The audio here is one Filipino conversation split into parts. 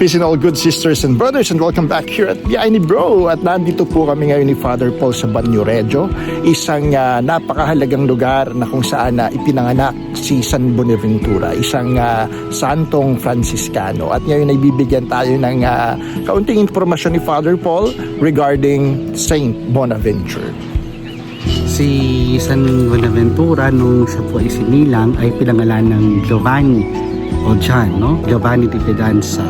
peace and all good sisters and brothers, and welcome back here at Biyahe ni Bro. At nandito po kami ngayon ni Father Paul sa Banyorejo, isang napakahalagang lugar na kung saan ipinanganak si San Bonaventura, isang santong Franciscano. At ngayon ay bibigyan tayo ng kaunting informasyon ni Father Paul regarding Saint Bonaventure. Si San Bonaventura nung siya po ay sinilang ay pinangalan ng Giovanni o John, no? Giovanni di Pedanza.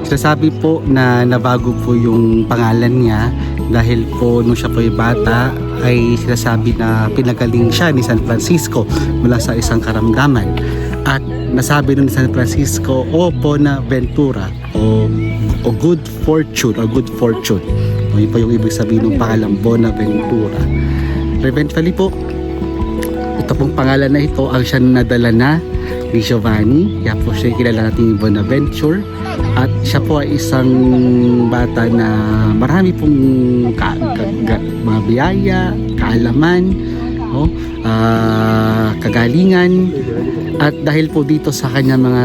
Sinasabi po na nabago po yung pangalan niya dahil po nung siya po ay bata ay sinasabi na pinagaling siya ni San Francisco mula sa isang karamdaman. At nasabi nun ni San Francisco, o Bonaventura o good fortune o good fortune. O yun po yung ibig sabihin ng pangalang Bonaventura. Eventually po, ito pong pangalan na ito ang siya nadala na ni Giovanni, kaya po siya kilala natin yung Bonaventure. At siya po ay isang bata na marami pong mga biyaya, kaalaman, kagalingan. At dahil po dito sa kanya mga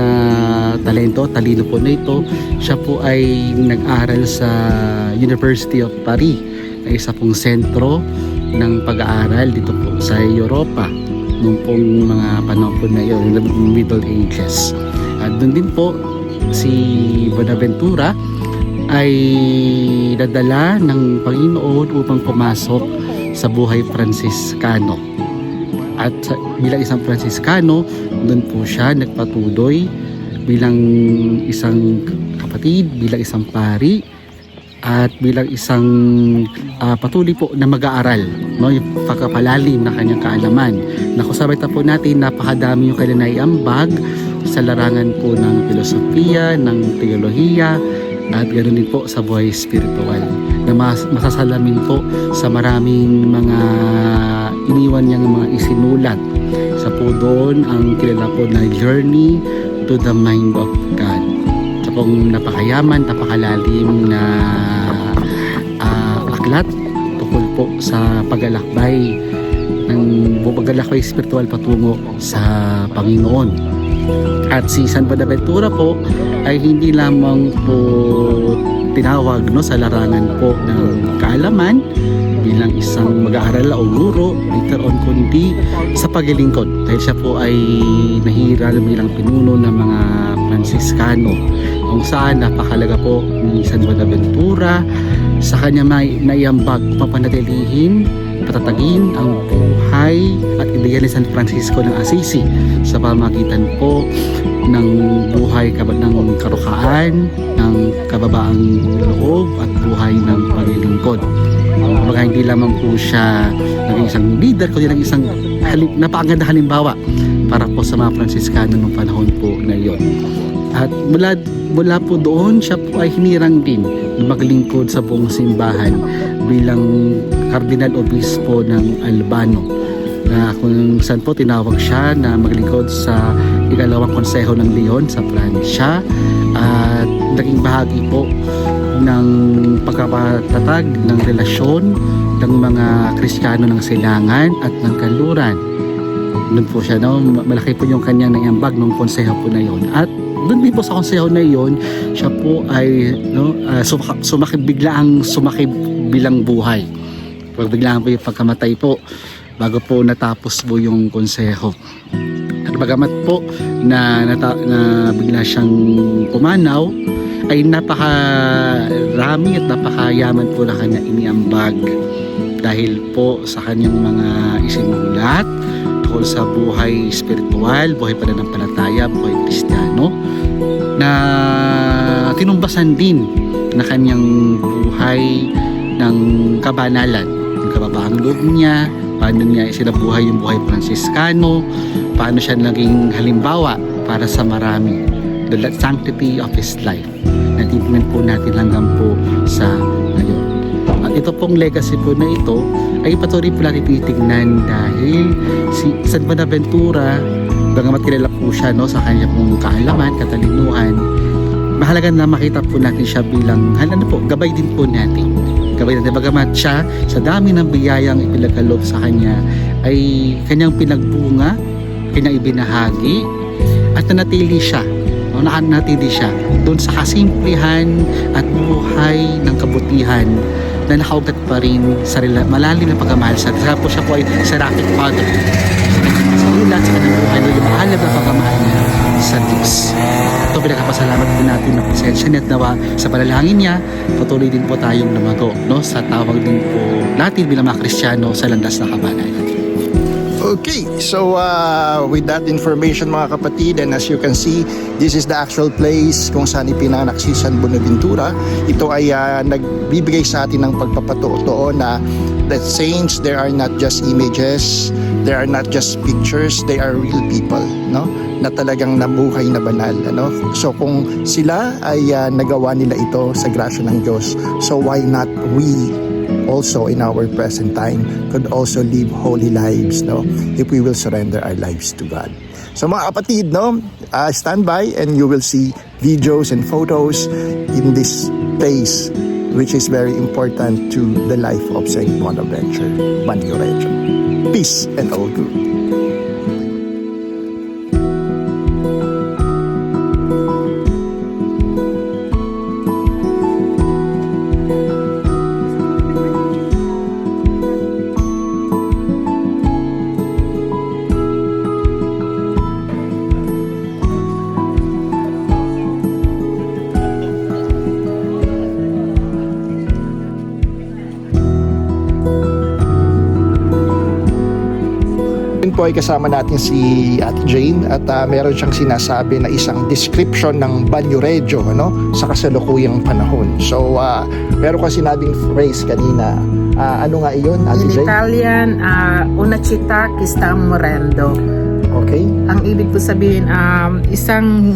talino po na ito, siya po ay nag-aral sa University of Paris, na isa pong sentro ng pag-aaral dito po sa Europa noong pong mga panahon po na yun, Middle Ages. At doon din po si Bonaventura ay nadala ng Panginoon upang pumasok sa buhay Franciscano. At bilang isang Franciscano, doon po siya nagpatuloy bilang isang kapatid, bilang isang pari, at bilang isang patuloy po na mag-aaral, no, yung pagkapalalim na kanyang kaalaman. Nakusabay po natin, napakadami yung kanya naiambag sa larangan po ng filosofiya, ng teolohiya, at ganoon din po sa buhay spiritual, na masasalamin po sa maraming mga iniwan niyang mga isinulat. Sa po doon ang kilala po na Journey to the Mind of God. Sa pong napakayaman, napakalalim na aklat tukol po sa paglalakbay spiritual patungo sa Panginoon. At si San Bonaventura po ay hindi lamang po tinawag, no, sa larangan po ng kaalaman bilang isang mag-aaral o guro later on, kundi sa paglilingkod, dahil siya po ay nahiral bilang pinuno ng mga Franciscano, kung saan napakalaga po ni San Bonaventura sa kanya may naiambag papanatilihin, patatagin ang buhay at ideya ni San Francisco ng Assisi sa pamagitan po ng buhay ng karukaan, ng kababaang loob at buhay ng paglilingkod. Kumbaga hindi lamang po siya naging isang leader, kundi naging isang napakaganda halimbawa para po sa mga Franciscano noong panahon po na iyon. At mula po doon, siya po ay hinirang din na maglingkod sa buong simbahan bilang Cardinal Obispo ng Albano, na kung saan po tinawag siya na maglingkod sa ikalawang konseho ng Leon sa Pransya, at naging bahagi po ng pagkapatatag ng relasyon ng mga Kristiyano ng Silangan at ng Kanluran. Doon po siya, no, malaki po yung kanyang naiambag ng konseho po na yon. At doon din po sa konseho na yon, siya po ay biglaang sumakib bilang buhay. Biglaan po yung pagkamatay po bago po natapos po yung konseho. At bagamat po na bigla siyang pumanaw, ay napakarami at napakayaman po na kanya iniambag dahil po sa kanyang mga isinulat tungkol sa buhay spiritual, buhay pananampalataya, buhay Kristiyano, na tinumbasan din na kanyang buhay ng kabanalan, yung kababaang loob niya, paano niya sinabuhay yung buhay Franciscano, paano siya naging halimbawa para sa marami, the sanctity of his life. Natintinan po natin hanggang po sa ngayon. At ito pong legacy po na ito ay patuloy po natin titignan dahil si San Bonaventura, bagamat kilala po siya, no, sa kanya pong kaalaman, katalinuhan, mahalaga na makita po natin siya bilang gabay din po natin. Gabay natin, bagamat siya sa dami ng biyayang ipinagkaloob sa kanya ay kanyang pinagbunga, kanyang ibinahagi, at nanatili siya no, nakanatili siya doon sa kasimplihan at buhay ng kabutihan na nakaugat pa rin sa malalim na pagmamahal sa Diyos. Kaya po siya po ay seraphic father sa ulat sa kanyang buhay na lumahalab na pagmamahal niya sa Diyos. Ito pinagkapasalamat din natin ng presensya niya at nawa sa panalangin niya patuloy din po tayong lumago, no, sa tawag din po natin bilang mga Kristiyano sa landas ng kabanalan. Okay, so with that information mga kapatid, and as you can see, this is the actual place kung saan ipinanganak si San Buenaventura. Ito ay nagbibigay sa atin ng pagpapatuto na the saints, there are not just images, there are not just pictures, they are real people, no? Na talagang nabuhay na banal, ano? So kung sila ay nagawa nila ito sa grasya ng Diyos, so why not we also in our present time could also live holy lives, no, if we will surrender our lives to God. So mga kapatid, no, stand by and you will see videos and photos in this place which is very important to the life of Saint Bonaventure Banyorejo. Peace and all good. Po ay kasama natin si Ate Jane at meron siyang sinasabi na isang description ng Banyorejo, ano, sa kasalukuyang panahon. So meron ka sinabing phrase kanina, ano nga iyon, Ate In Jane? Italian, una città che sta morendo. Okay. Ang ibig po sabihin, isang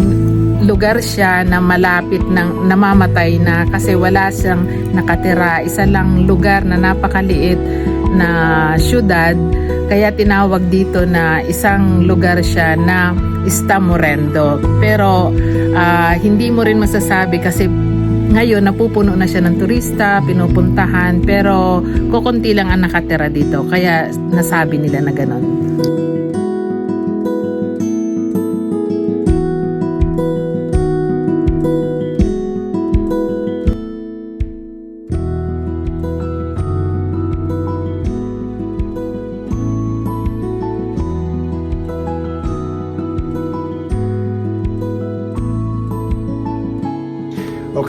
lugar siya na malapit ng namamatay na kasi wala siyang nakatira. Isa lang lugar na napakaliit na syudad. Kaya tinawag dito na isang lugar siya na está morendo. Pero hindi mo rin masasabi kasi ngayon napupuno na siya ng turista, pinupuntahan, pero kukunti lang ang nakatira dito. Kaya nasabi nila na ganon.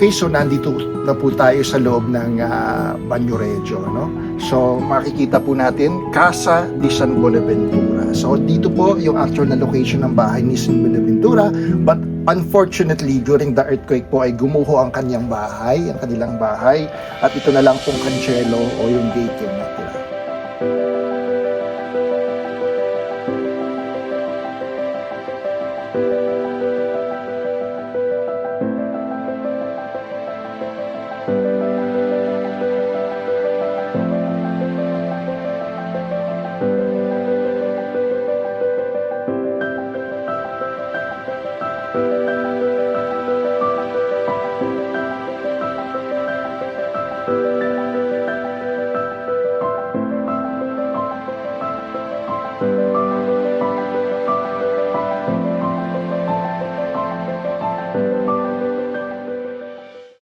Okay, so nandito na po tayo sa loob ng Banyorejo, no? So makikita po natin Casa di San Buenaventura. So dito po yung actual na location ng bahay ni San Buenaventura, but unfortunately during the earthquake po ay gumuho ang kanyang bahay, ang kanilang bahay, at ito na lang pong kanchelo o yung gate yung